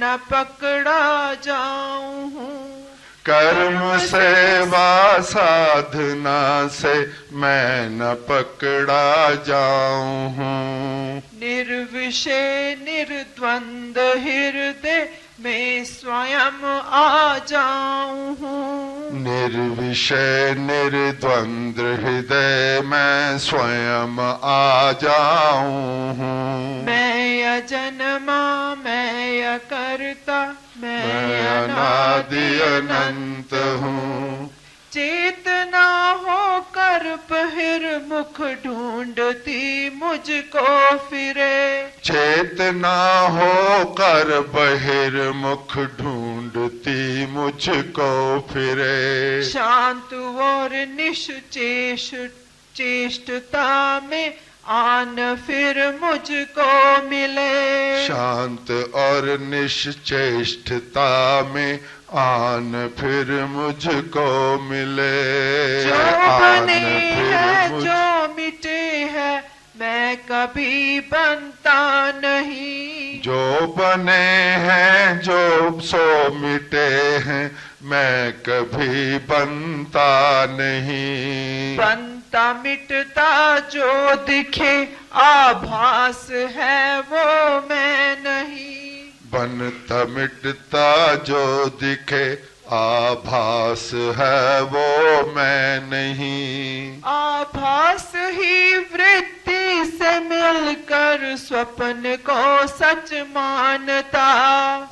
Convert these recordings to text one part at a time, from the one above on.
न पकड़ा जाऊं हूँ। कर्म सेवा साधना से मैं न पकड़ा जाऊं हूँ। निर्विषय निर्द्वंद हृदय में स्वयं आ जाऊं हूँ। निर्विषय निर्द्वंद हृदय में स्वयं आ जाऊं हूँ। मैं अजन्मा मैं अकर्ता मैं अनादि अनंत हूँ। चेतना होकर बहिर्मुख ढूंढती मुझको फिरे। चेतना होकर बहिर्मुख ढूंढती मुझको फिरे। शांत और निश्चेष्टता में आन फिर मुझको मिले। शांत और निश्चेष्टता में आन फिर मुझको मिले। जो बने है जो मिटे है मैं कभी बनता नहीं। जो बने हैं जो सो मिटे हैं मैं कभी बनता नहीं। बनता मिटता जो दिखे आभास है वो मैं नहीं। बनता मिटता जो दिखे आभास है वो मैं नहीं। आभास ही वृत्ति से मिलकर स्वप्न को सच मानता।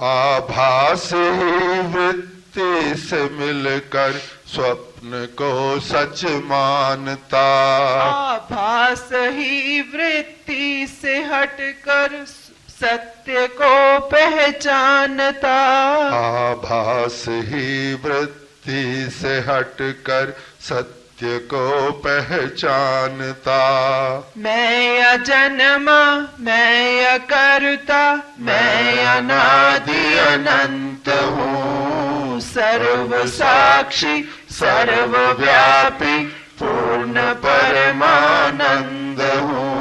आभास ही वृत्ति से मिलकर स्वप्न को सच मानता। आभास ही वृत्ति से हटकर सत्य को पहचानता। आभास ही वृत्ति से हटकर सत्य को पहचानता। मैं अजन्मा मैं अकर्ता मैं अनादि अनंत हूँ। सर्व साक्षी सर्वव्यापी पूर्ण परमानंद हूँ।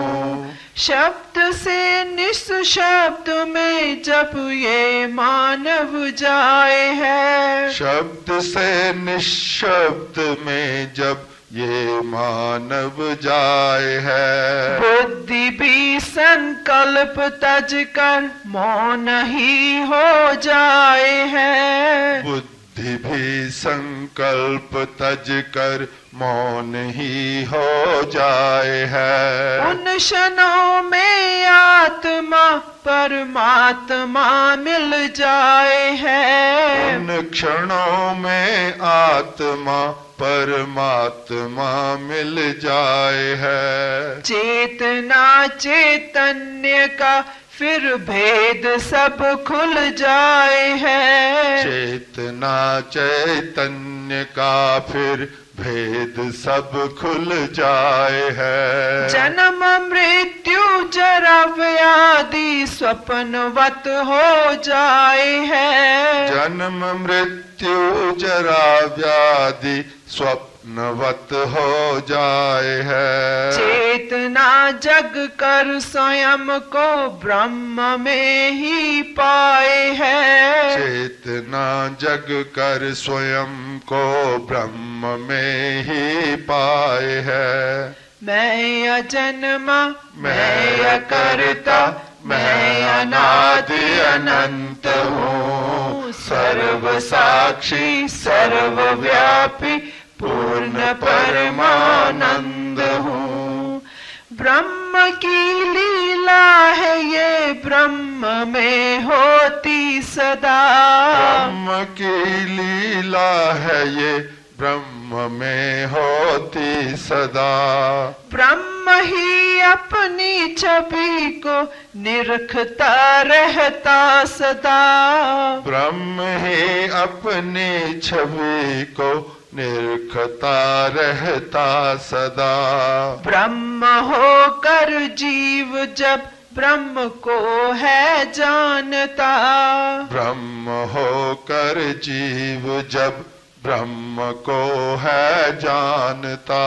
शब्द से निःशब्द में जब ये मानव जाए है। शब्द से निःशब्द में जब ये मानव जाए है। बुद्धि भी संकल्प तज कर मौन ही हो जाए है। बुद्धि भी संकल्प तज कर मौन ही हो जाए है। उन क्षणों में आत्मा परमात्मा मिल जाए है। उन क्षणों में आत्मा परमात्मा मिल जाए है। चेतना चैतन्य का फिर भेद सब खुल जाए है। चेतना चैतन्य का फिर भेद सब खुल जाए है। जन्म मृत्यु जरा व्याधि स्वप्नवत हो जाए है। जन्म मृत्यु जरा व्याधि स्वप्नवत हो जाए है। चेतना जग कर स्वयं को ब्रह्म में ही पाए है। चेतना जग कर स्वयं को ब्रह्म में ही पाए है। मैं अजन्मा मैं अकर्ता मैं अनादि अनंत हूँ। सर्व साक्षी सर्वव्यापी पूर्ण परमानंद हूँ। ब्रह्म की लीला है ये ब्रह्म में होती सदा। ब्रह्म की लीला है ये ब्रह्म में होती सदा। ब्रह्म ही अपनी छवि को निरखता रहता सदा। ब्रह्म ही अपनी छवि को निरखता रहता सदा। ब्रह्म होकर जीव जब ब्रह्म को है जानता। ब्रह्म होकर जीव जब ब्रह्म को है जानता।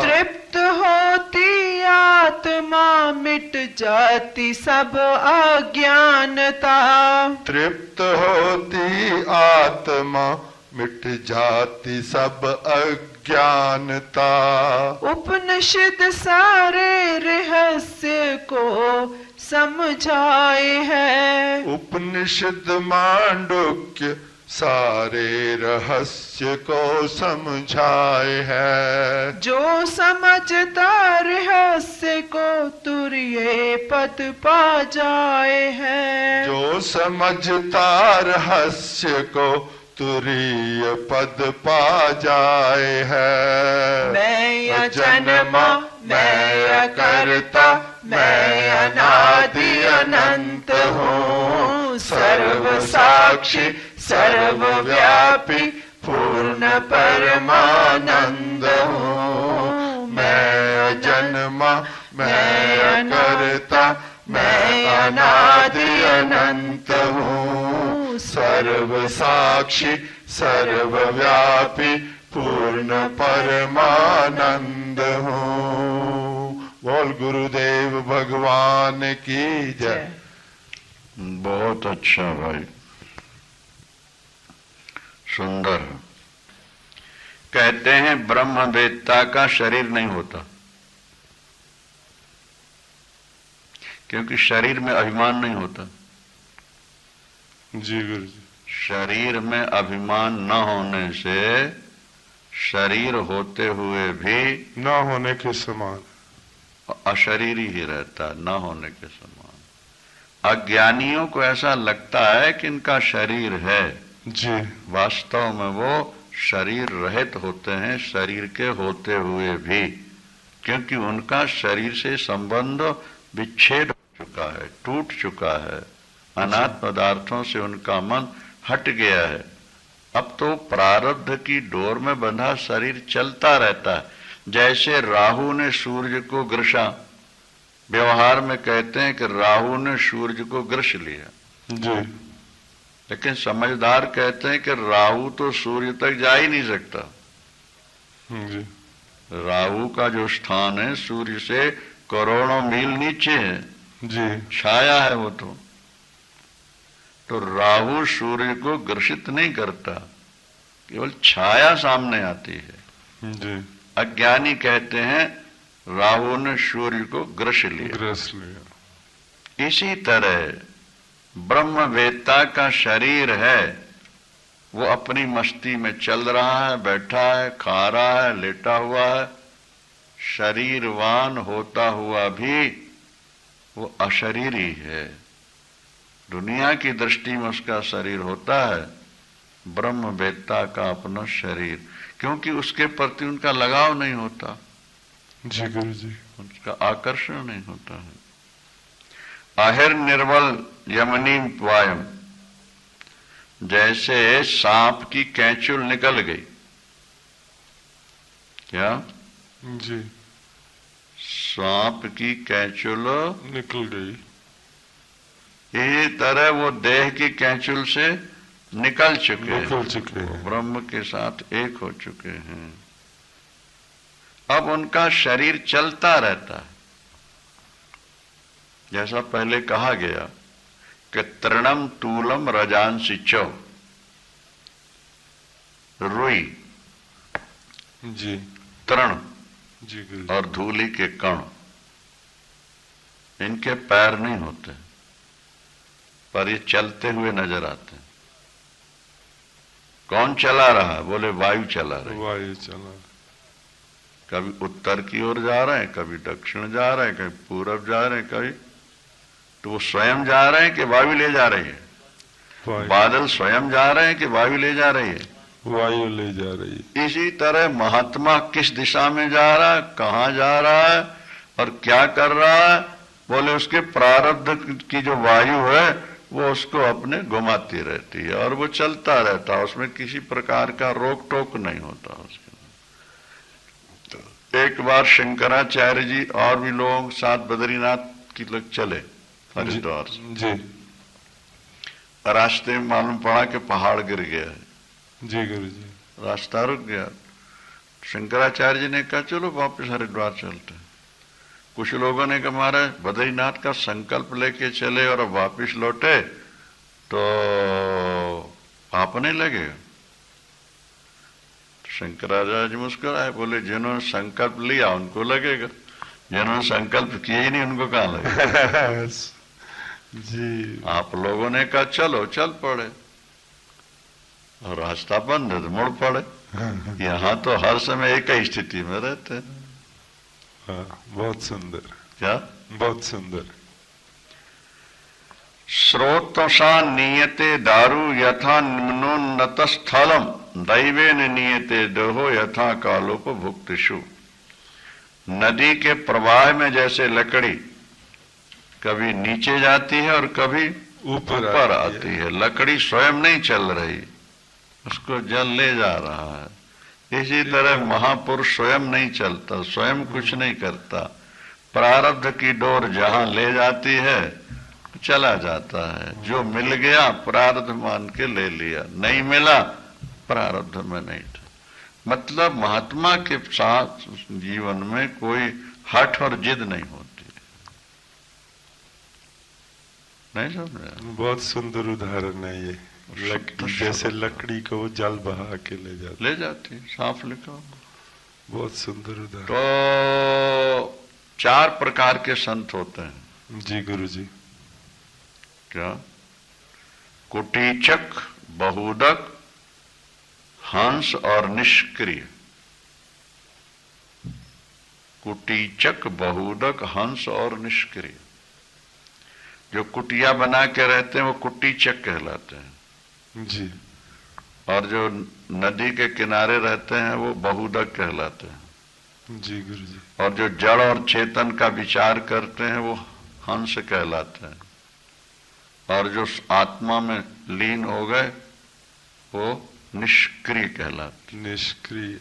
तृप्त होती आत्मा मिट जाती सब अज्ञानता। तृप्त होती आत्मा मिट जाती सब अज्ञानता। उपनिषद सारे रहस्य को समझाए है। उपनिषद मांडुक्य सारे रहस्य को समझाए है। जो समझता रहस्य को तुर्य पद पा जाए है। जो समझता रहस्य को तुरीय पद पा जाए है। मैं अजन्मा मैं अकर्ता मैं अनादि अनंत हूँ। सर्व साक्षी सर्वव्यापी पूर्ण परमानंद हूँ। मैं अजन्मा मैं अकर्ता मैं अनादि अनंत हूँ। सर्व साक्षी सर्वव्यापी पूर्ण परमानंद हूँ। बोल गुरुदेव भगवान की जय। बहुत अच्छा भाई, सुंदर। कहते हैं ब्रह्मवेत्ता का शरीर नहीं होता, क्योंकि शरीर में अभिमान नहीं होता। जी गुरु जी। शरीर में अभिमान न होने से शरीर होते हुए भी न होने के समान अशरीरी ही रहता, न होने के समान। अज्ञानियों को ऐसा लगता है कि इनका शरीर है, जी। वास्तव में वो शरीर रहित होते हैं, शरीर के होते हुए भी, क्योंकि उनका शरीर से संबंध विच्छेद हो चुका है, टूट चुका है। अनात्म पदार्थों से उनका मन हट गया है। अब तो प्रारब्ध की डोर में बंधा शरीर चलता रहता है। जैसे राहु ने सूर्य को ग्रसा, व्यवहार में कहते हैं कि राहु ने सूर्य को ग्रस लिया, जी। लेकिन समझदार कहते हैं कि राहु तो सूर्य तक जा ही नहीं सकता। जी। राहु का जो स्थान है सूर्य से करोड़ों मील नीचे है, जी। छाया है वो तो राहु सूर्य को ग्रसित नहीं करता, केवल छाया सामने आती है। जी। अज्ञानी कहते हैं राहु ने सूर्य को ग्रस लिया। इसी तरह ब्रह्मवेत्ता का शरीर है, वो अपनी मस्ती में चल रहा है, बैठा है, खा रहा है, लेटा हुआ है। शरीरवान होता हुआ भी वो अशरीरी है। दुनिया की दृष्टि में उसका शरीर होता है, ब्रह्मवेत्ता का अपना शरीर, क्योंकि उसके प्रति उनका लगाव नहीं होता। जी गुरु जी। उसका आकर्षण नहीं होता है। अहिर निर्बल यमनी वायम, जैसे सांप की कैंचुल निकल गई, क्या जी, सांप की कैंचुल निकल गई, इसी तरह वो देह की कैंचुल से निकल चुके हैं, ब्रह्म के साथ एक हो चुके हैं। अब उनका शरीर चलता रहता है, जैसा पहले कहा गया कि तृणम तूलम रजांसी चौ, रुई जी, तृण जी गुरु, और धूली के कण, इनके पैर नहीं होते, पर ये चलते हुए नजर आते हैं। कौन चला रहा है? बोले वायु चला रही, वायु चला, कभी उत्तर की ओर जा रहे हैं, कभी दक्षिण जा रहे हैं, कभी पूरब जा रहे हैं, कभी तो वो स्वयं जा रहे हैं कि वायु ले जा रही है? बादल स्वयं जा रहे हैं कि वायु ले जा रही है? वायु ले जा रही है। इसी तरह महात्मा किस दिशा में जा रहा है, कहाँ जा रहा है और क्या कर रहा है? बोले उसके प्रारब्ध की जो वायु है वो उसको अपने घुमाती रहती है और वो चलता रहता है, उसमें किसी प्रकार का रोक टोक नहीं होता उसके। एक बार शंकराचार्य जी और भी लोग साथ बद्रीनाथ की लोग चले हरिद्वार से, जी, रास्ते में मालूम पड़ा कि पहाड़ गिर गया है। जी गुरु जी, रास्ता रुक गया। शंकराचार्य जी ने कहा चलो वापस हरिद्वार चलते हैं। कुछ लोगों ने कहा महाराज बद्रीनाथ का संकल्प लेके चले और अब वापिस लौटे तो पाप नहीं लगेगा। शंकराचार्य जी मुस्कुराए, बोले जिन्होंने संकल्प लिया उनको लगेगा, जिन्होंने संकल्प किए ही नहीं उनको कहाँ लगेगा। जी आप लोगों ने कहा चलो, चल पड़े और रास्ता बंद है तो मुड़ पड़े। यहाँ तो हर समय एक ही स्थिति में रहते हैं। हाँ, बहुत सुंदर। क्या? बहुत सुंदर। स्रोतसा नीयते दारु यथा निम्नोन्नत स्थलम दैवेन नीयते दोहो यथा कालोपभुक्तिषु। नदी के प्रवाह में जैसे लकड़ी कभी नीचे जाती है और कभी ऊपर आती है। लकड़ी स्वयं नहीं चल रही, उसको जल ले जा रहा है। इसी तरह महापुरुष स्वयं नहीं चलता, स्वयं कुछ नहीं करता। प्रारब्ध की डोर जहां ले जाती है चला जाता है। जो मिल गया प्रारब्ध मान के ले लिया, नहीं मिला प्रारब्ध में नहीं था। मतलब महात्मा के साथ जीवन में कोई हठ और जिद नहीं होती। नहीं समझा? बहुत सुंदर उदाहरण है ये। जैसे लकड़ी को वो जल बहा के ले जाती, साफ लिखा। बहुत सुंदर उदाहरण। तो 4 प्रकार के संत होते हैं। जी गुरु जी। क्या? कुटीचक, बहुदक, हंस और निष्क्रिय। कुटीचक, बहुदक, हंस और निष्क्रिय। जो कुटिया बना के रहते हैं वो कुटीचक कहलाते हैं जी। और जो नदी के किनारे रहते हैं वो बहुदक कहलाते हैं जी गुरु जी। और जो जड़ और चेतन का विचार करते हैं वो हंस कहलाते हैं और जो आत्मा में लीन हो गए वो निष्क्रिय कहलाते। निष्क्रिय।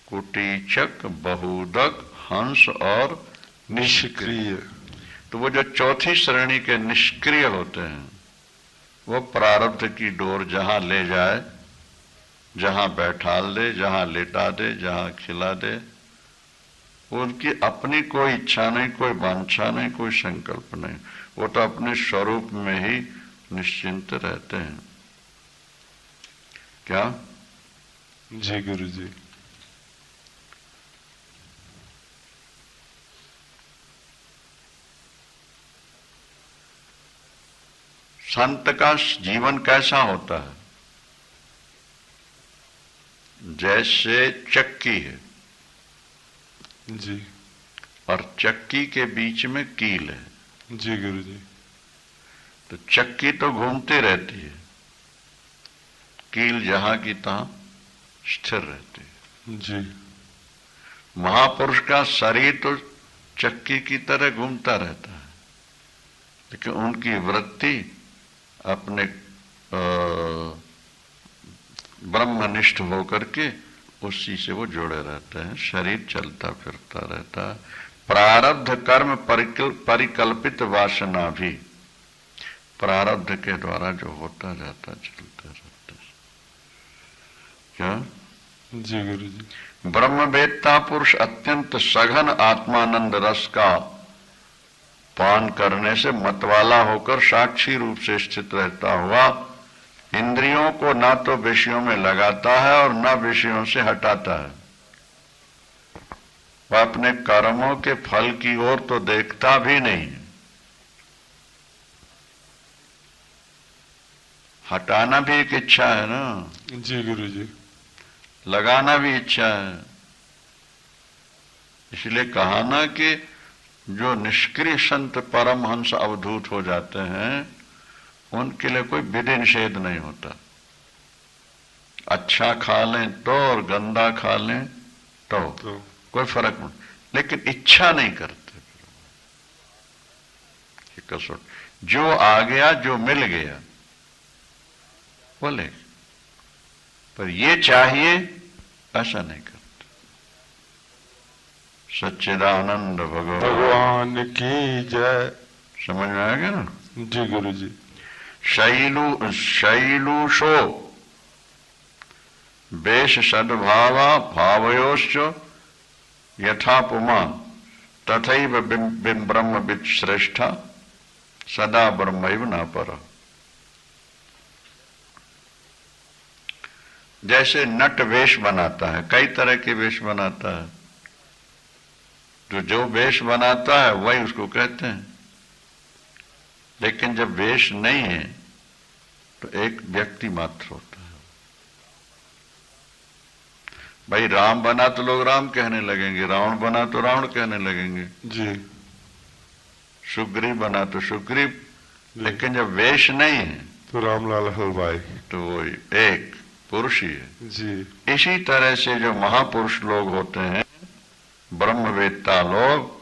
कुटीचक, बहुदक, हंस और निष्क्रिय। तो वो जो चौथी श्रेणी के निष्क्रिय होते हैं वो प्रारब्ध की डोर जहां ले जाए, जहां बैठाल दे, जहां लेटा दे, जहां खिला दे, उनकी अपनी कोई इच्छा नहीं, कोई वांछा नहीं, कोई संकल्प नहीं। वो तो अपने स्वरूप में ही निश्चिंत रहते हैं। क्या? जी गुरु जी। संत का जीवन कैसा होता है? जैसे चक्की है जी और चक्की के बीच में कील है। जी गुरु जी। तो चक्की तो घूमती रहती है, कील जहां की तहां स्थिर रहती है। जी। महापुरुष का शरीर तो चक्की की तरह घूमता रहता है, लेकिन उनकी वृत्ति अपने ब्रह्मनिष्ठ होकर के उसी से वो जुड़े रहते हैं। शरीर चलता फिरता रहता है। प्रारब्ध कर्म परिकल्पित वासना भी प्रारब्ध के द्वारा जो होता जाता चलता रहता है। क्या? जी गुरु जी। ब्रह्मवेत्ता पुरुष अत्यंत सघन आत्मानंद रस का पान करने से मतवाला होकर साक्षी रूप से स्थित रहता हुआ इंद्रियों को न तो विषयों में लगाता है और न विषयों से हटाता है। वह अपने कर्मों के फल की ओर तो देखता भी नहीं, हटाना भी एक इच्छा है ना। जी गुरु जी। लगाना भी इच्छा है। इसलिए कहा ना कि जो निष्क्रिय संत परमहंस अवधूत हो जाते हैं उनके लिए कोई विधि निषेध नहीं होता। अच्छा खा लें तो और गंदा खा लें तो कोई फर्क नहीं, लेकिन इच्छा नहीं करते। कसौट जो आ गया, जो मिल गया बोले, पर ये चाहिए ऐसा नहीं करते। सच्चिदानंद भगवान की जय। समझ में आ गया ना? जी गुरु जी। शैलूषो वेश सद्भावा भावयोश्च यथा पुमान् तथैव ब्रह्मवित् श्रेष्ठा सदा ब्रह्मैव न परः। जैसे नट वेश बनाता है, कई तरह के वेश बनाता है, तो जो वेश बनाता है वही उसको कहते हैं। लेकिन जब वेश नहीं है तो एक व्यक्ति मात्र होता है। भाई राम बना तो लोग राम कहने लगेंगे, रावण बना तो रावण कहने लगेंगे जी, सुग्रीव बना तो सुग्रीव, लेकिन जब वेश नहीं है तो रामलाल हलवाई तो वो एक पुरुष ही है जी। इसी तरह से जो महापुरुष लोग होते हैं, ब्रह्मवेत्ता लोग,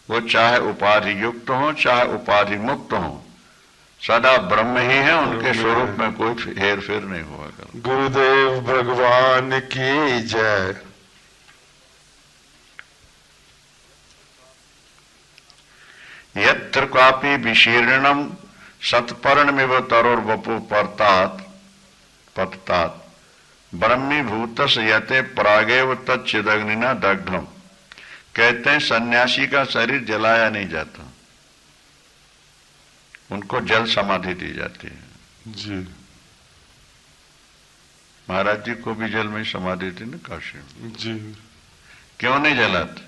वो चाहे उपाधि युक्त हो चाहे उपाधि मुक्त हो, सदा ब्रह्म ही है, उनके स्वरूप में कोई हेर फेर नहीं हुआ कर। गुरुदेव भगवान की जय। यत्र क्वापि विशीर्णम सत्पर्णमिव तरोर्वपु पततात ब्रह्मीभूतस् यते प्रागेव तच्चिदग्निना दग्धम। कहते हैं सन्यासी का शरीर जलाया नहीं जाता, उनको जल समाधि दी जाती है जी। महाराज जी को भी जल में समाधि थी ना काशी में। जी। क्यों नहीं जलाते?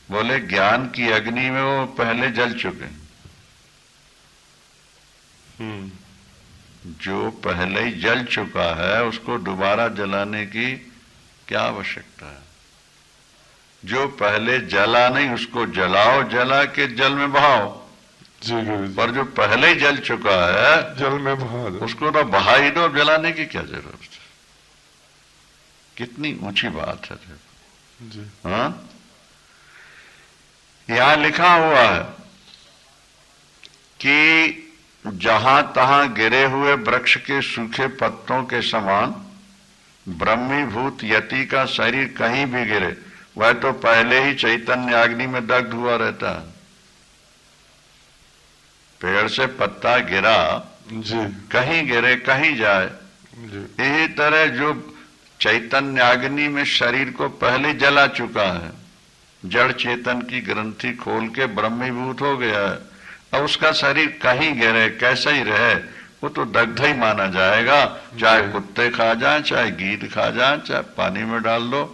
बोले ज्ञान की अग्नि में वो पहले जल चुके। जो पहले ही जल चुका है उसको दोबारा जलाने की क्या आवश्यकता है? जो पहले जला नहीं उसको जलाओ, जला के जल में बहाओ जी गुरुजी। पर जो पहले ही जल चुका है जल में बहा दो, उसको तो बहा ही दो, जलाने की क्या जरूरत है? कितनी ऊंची बात है जी। हाँ, यहां लिखा हुआ है कि जहां तहां गिरे हुए वृक्ष के सूखे पत्तों के समान ब्रह्मीभूत यति का शरीर कहीं भी गिरे वह तो पहले ही चैतन्य अग्नि में दग्ध हुआ रहता है। पेड़ से पत्ता गिरा जी कहीं गिरे कहीं जाए, जी। यही तरह जो चैतन्य अग्नि में शरीर को पहले जला चुका है, जड़ चेतन की ग्रंथि खोल के ब्रह्मीभूत हो गया है, अब उसका शरीर कहीं गिरे कैसा ही रहे वो तो दग्ध ही माना जाएगा। चाहे कुत्ते खा जाए, चाहे गीद खा जाए, चाहे पानी में डाल दो,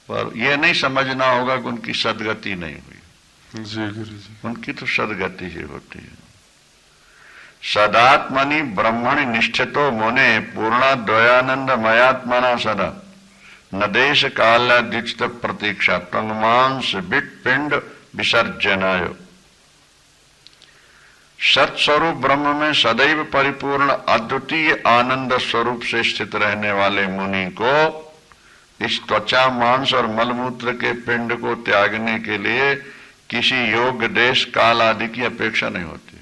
पर यह नहीं समझना होगा कि उनकी सदगति नहीं हुई। जी गुरुजी। उनकी तो सदगति ही होती है। सदात्मनि ब्रह्मणि निष्ठितो मुने पूर्णा द्वयानंद मयात्मना सदा न देश कालादिष्ट प्रतीक्षा तंगमांस बिट पिंड विसर्जनाय। सत्स्वरूप ब्रह्म में सदैव परिपूर्ण अद्वितीय आनंद स्वरूप से स्थित रहने वाले मुनि को इस त्वचा मांस और मलमूत्र के पिंड को त्यागने के लिए किसी योग देश काल आदि की अपेक्षा नहीं होती।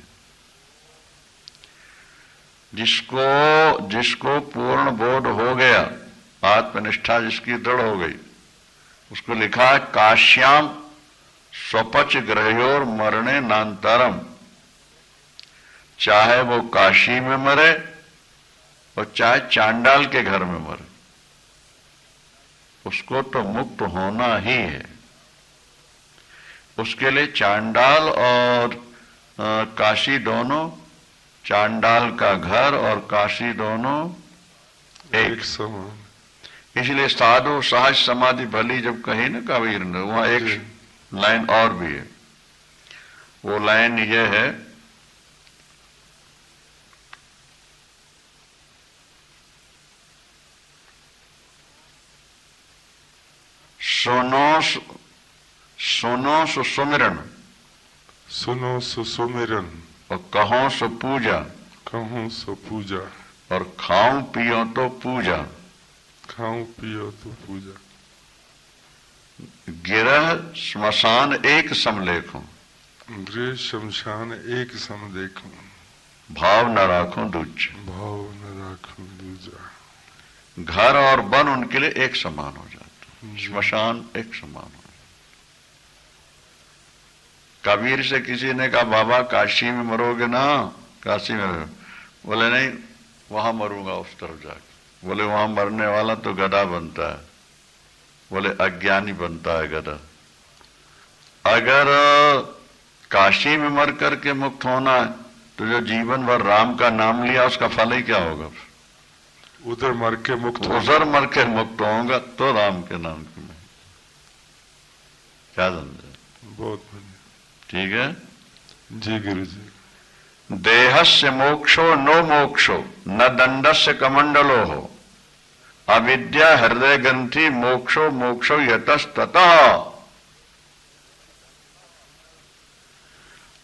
जिसको पूर्ण बोध हो गया, आत्मनिष्ठा जिसकी दृढ़ हो गई, उसको लिखा है काश्याम स्वपच ग्रह्योर मरणे नान्तरम। चाहे वो काशी में मरे और चाहे चांडाल के घर में मरे, उसको तो मुक्त होना ही है। उसके लिए चांडाल और काशी दोनों, चांडाल का घर और काशी दोनों एक समान। इसलिए साधु सहज समाधि भली जब कही ना कबीर ने, वहां एक लाइन और भी है। वो लाइन ये है, सुनो सो सुमिरन, सुनो सो सुमिरन, और कहो सो पूजा, कहूँ सो पूजा, और खाऊं पियो तो पूजा। खाऊं पियो तो पूजा। गिरह श्मशान एक सम लेखूं, गृह शमशान एक सम देखूं, भाव न राखूं दूज। भाव न राखूं दूजा। घर और वन उनके लिए एक समान हो जाता, श्मशान एक समान हो। कबीर से किसी ने कहा बाबा काशी में मरोगे ना? काशी में? बोले नहीं, वहां मरूंगा उस तरफ जाके। बोले वहां मरने वाला तो गधा बनता है, बोले अज्ञानी बनता है गधा। अगर काशी में मर करके मुक्त होना है तो जो जीवन भर राम का नाम लिया उसका फल ही क्या होगा? उधर मर के मुक्त उधर मर के मुक्त होगा तो राम के नाम की मैं क्या समझे? बहुत बढ़िया। ठीक है जी गुरु जी। देहस्य मोक्षो नो मोक्षो न दंडस्य कमंडलो हो अविद्या हृदय ग्रंथि मोक्षो मोक्षो यतस्ततः।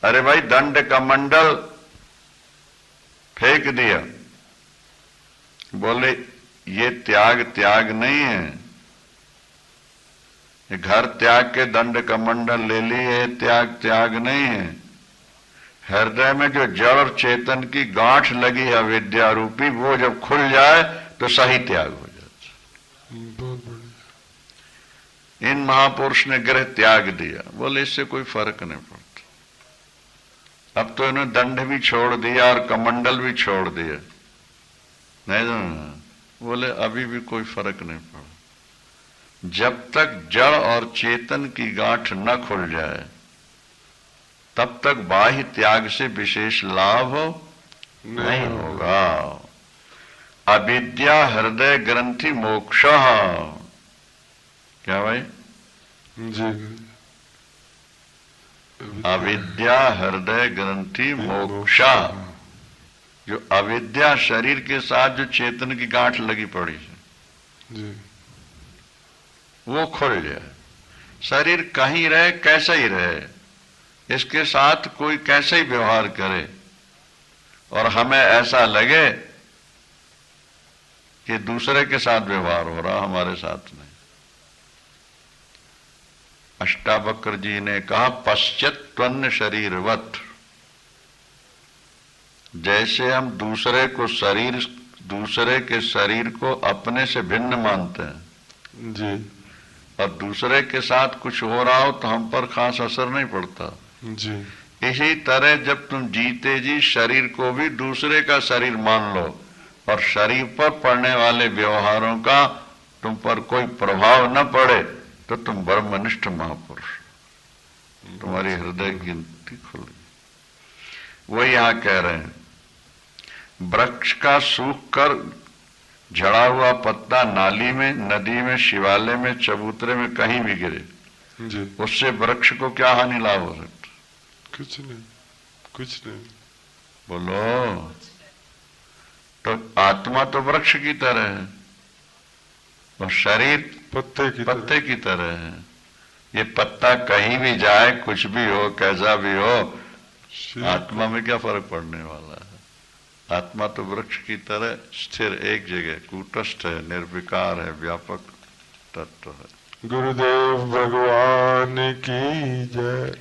अरे भाई दंड कमंडल फेंक दिया, बोले ये त्याग त्याग नहीं है, ये घर त्याग के दंड कमंडल ले लिए, त्याग त्याग नहीं है। हृदय में जो जड़ और चेतन की गांठ लगी है विद्या रूपी, वो जब खुल जाए तो सही त्याग हो जाता। बहुत बढ़िया। इन महापुरुष ने ग्रह त्याग दिया, बोले इससे कोई फर्क नहीं पड़ता। अब तो इन्होंने दंड भी छोड़ दिया और कमंडल भी छोड़ दिया, नहीं तो बोले अभी भी कोई फर्क नहीं पड़ा। जब तक जड़ और चेतन की गांठ न खुल जाए तब तक बाह्य त्याग से विशेष लाभ नहीं होगा। अविद्या हृदय ग्रंथि मोक्ष। क्या भाई? जी। अविद्या हृदय ग्रंथि मोक्षा। जो अविद्या शरीर के साथ जो चेतन की गांठ लगी पड़ी है जी, वो खुल जाए। शरीर कहीं रहे कैसा ही रहे, इसके साथ कोई कैसे ही व्यवहार करे और हमें ऐसा लगे कि दूसरे के साथ व्यवहार हो रहा, हमारे साथ नहीं। अष्टावक्र जी ने कहा पश्चित्वन्य शरीरवत। जैसे हम दूसरे के शरीर को अपने से भिन्न मानते हैं जी, और दूसरे के साथ कुछ हो रहा हो तो हम पर खास असर नहीं पड़ता जी। इसी तरह जब तुम जीते जी शरीर को भी दूसरे का शरीर मान लो और शरीर पर पड़ने वाले व्यवहारों का तुम पर कोई प्रभाव न पड़े तो तुम ब्रह्मनिष्ठ महापुरुष, तुम्हारी हृदय गिनती खुल गई। वो यहां कह रहे हैं वृक्ष का सूख कर झड़ा हुआ पत्ता नाली में, नदी में, शिवालय में, चबूतरे में कहीं भी गिरे जी, उससे वृक्ष को क्या हानि लाभ हो सकता? कुछ नहीं, कुछ नहीं। बोलो। तो आत्मा तो वृक्ष की तरह है और शरीर पत्ते की तरह है। ये पत्ता कहीं भी जाए, कुछ भी हो, कैसा भी हो, आत्मा में क्या फर्क पड़ने वाला है? आत्मा तो वृक्ष की तरह स्थिर एक जगह, कूटस्थ है, निर्विकार है, व्यापक तत्व है। गुरुदेव भगवान की जय।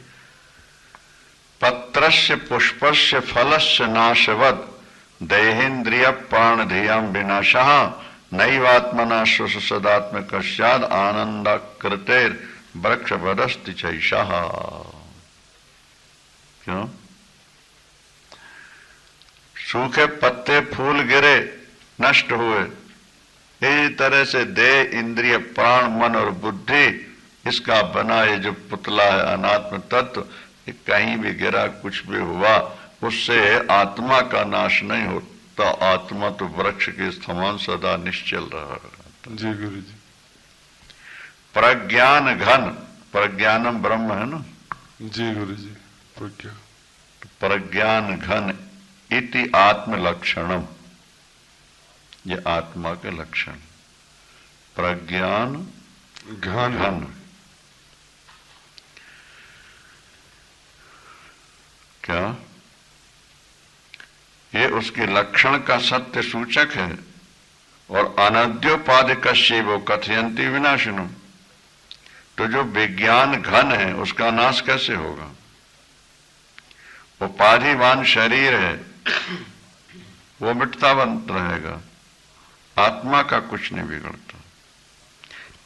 पत्रस्य पुष्पस्य फलस्य नाशवद देहेन्द्रिय प्राण धियम विनाशः नैवात्मना सदात्म कस्याद आनंद कृतेर वृक्ष वदस्ति चैषः। क्यों? सूखे पत्ते फूल गिरे, नष्ट हुए, इसी तरह से देह इंद्रिय प्राण मन और बुद्धि, इसका बना ये जो पुतला है अनात्म तत्व, कहीं भी गिरा, कुछ भी हुआ, उससे आत्मा का नाश नहीं होता। आत्मा तो वृक्ष के समान सदा निश्चल रहा। जी गुरु जी। प्रज्ञान घन, प्रज्ञानम ब्रह्म है ना? जी गुरु जी। प्रज्ञा, प्रज्ञान घन इति आत्म लक्षणम, ये आत्मा के लक्षण। प्रज्ञान घन क्या? ये उसके लक्षण का सत्य सूचक है। और अनद्योपाधिक वो कथयंती विनाशिनम, तो जो विज्ञान घन है उसका नाश कैसे होगा? उपाधिवान शरीर है, वो मिटता बन रहेगा, आत्मा का कुछ नहीं बिगड़ता।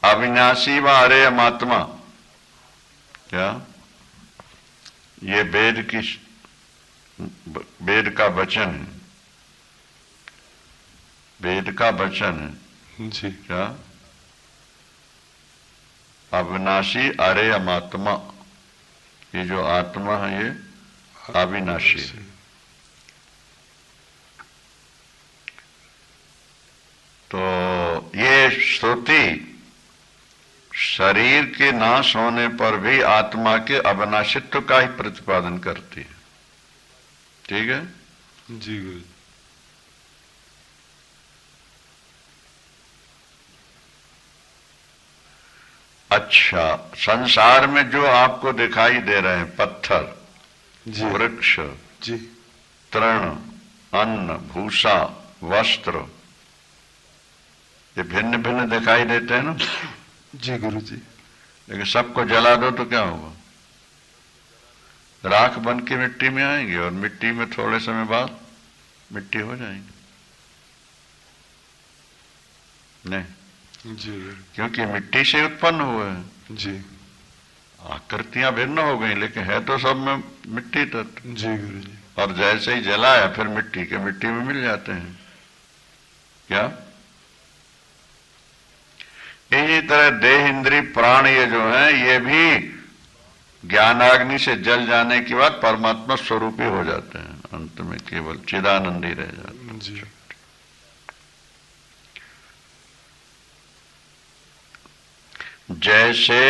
अविनाशी व अरेयम आत्मा, क्या? ये वेद का वचन है, वेद का वचन है जी। क्या? अविनाशी अरे अमात्मा, ये जो आत्मा है ये अविनाशी है। तो ये श्रुति शरीर के नाश होने पर भी आत्मा के अविनाशित्व का ही प्रतिपादन करती है। ठीक है जी गुरु। अच्छा, संसार में जो आपको दिखाई दे रहे हैं, पत्थर, जी वृक्ष, जी तृण, अन्न, भूसा, वस्त्र, ये भिन्न भिन्न दिखाई देते हैं ना। जी गुरु जी। लेकिन सबको जला दो तो क्या होगा? राख बन के मिट्टी में आएंगे और मिट्टी में थोड़े समय बाद मिट्टी हो जाएंगे। नहीं, जी गुरु। क्योंकि मिट्टी से उत्पन्न हुए हैं। जी आकृतियां भिन्न हो गई लेकिन है तो सब में मिट्टी तत्व। जी गुरु जी। और जैसे ही जलाया फिर मिट्टी के मिट्टी में मिल जाते हैं। क्या? इसी तरह देह, इंद्रिय, प्राण ये जो है ये भी ज्ञानाग्नि से जल जाने के बाद परमात्मा स्वरूपी हो जाते हैं। अंत में केवल चिदानंदी रह जाते हैं। जी जैसे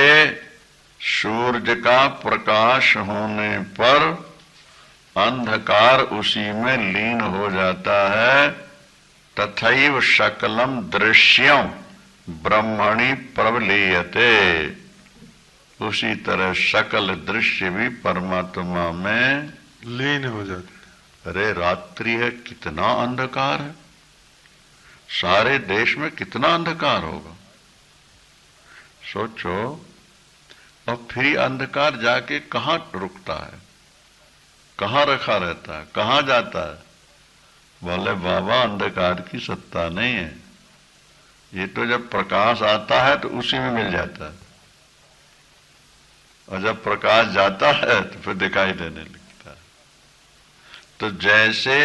सूरज का प्रकाश होने पर अंधकार उसी में लीन हो जाता है, तथैव सकलम दृश्यम ब्रह्मणि प्रवलीयते, उसी तरह सकल दृश्य भी परमात्मा में लीन हो जाते। अरे रात्रि है, कितना अंधकार है, सारे देश में कितना अंधकार होगा सोचो। और फिर अंधकार जाके कहाँ रुकता है, कहाँ रखा रहता है, कहाँ जाता है? बोले बाबा अंधकार की सत्ता नहीं है, ये तो जब प्रकाश आता है तो उसी में मिल जाता है, और जब प्रकाश जाता है तो फिर दिखाई देने लगता है। तो जैसे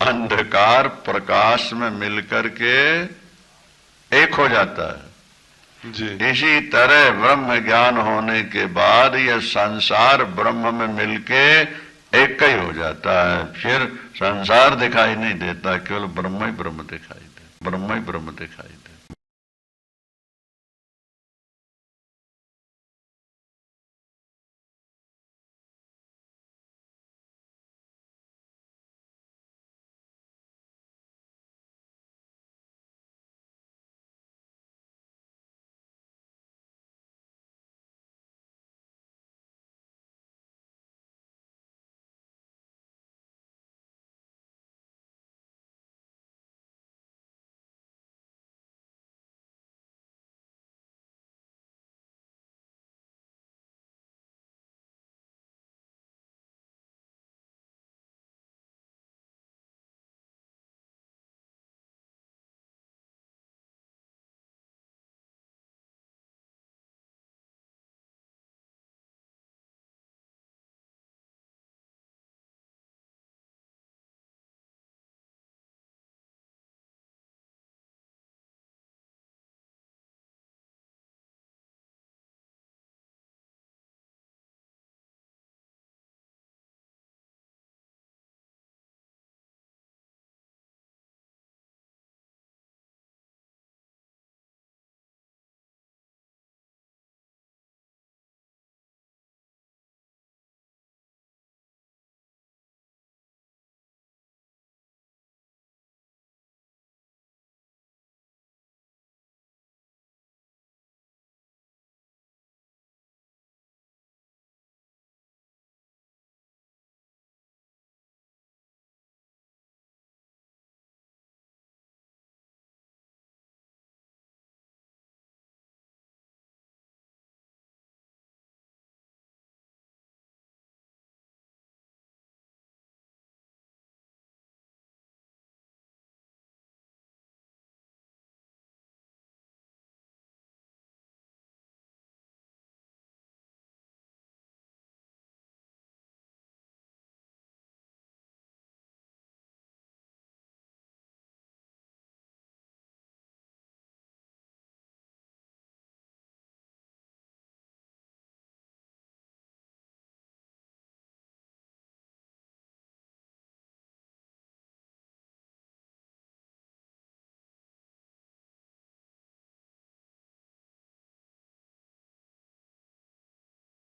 अंधकार प्रकाश में मिलकर के एक हो जाता है, जी इसी तरह ब्रह्म ज्ञान होने के बाद यह संसार ब्रह्म में मिलके एक ही हो जाता है। फिर संसार दिखाई नहीं देता, केवल ब्रह्म ही ब्रह्म दिखाई दे, ब्रह्म ही ब्रह्म दिखाई दे।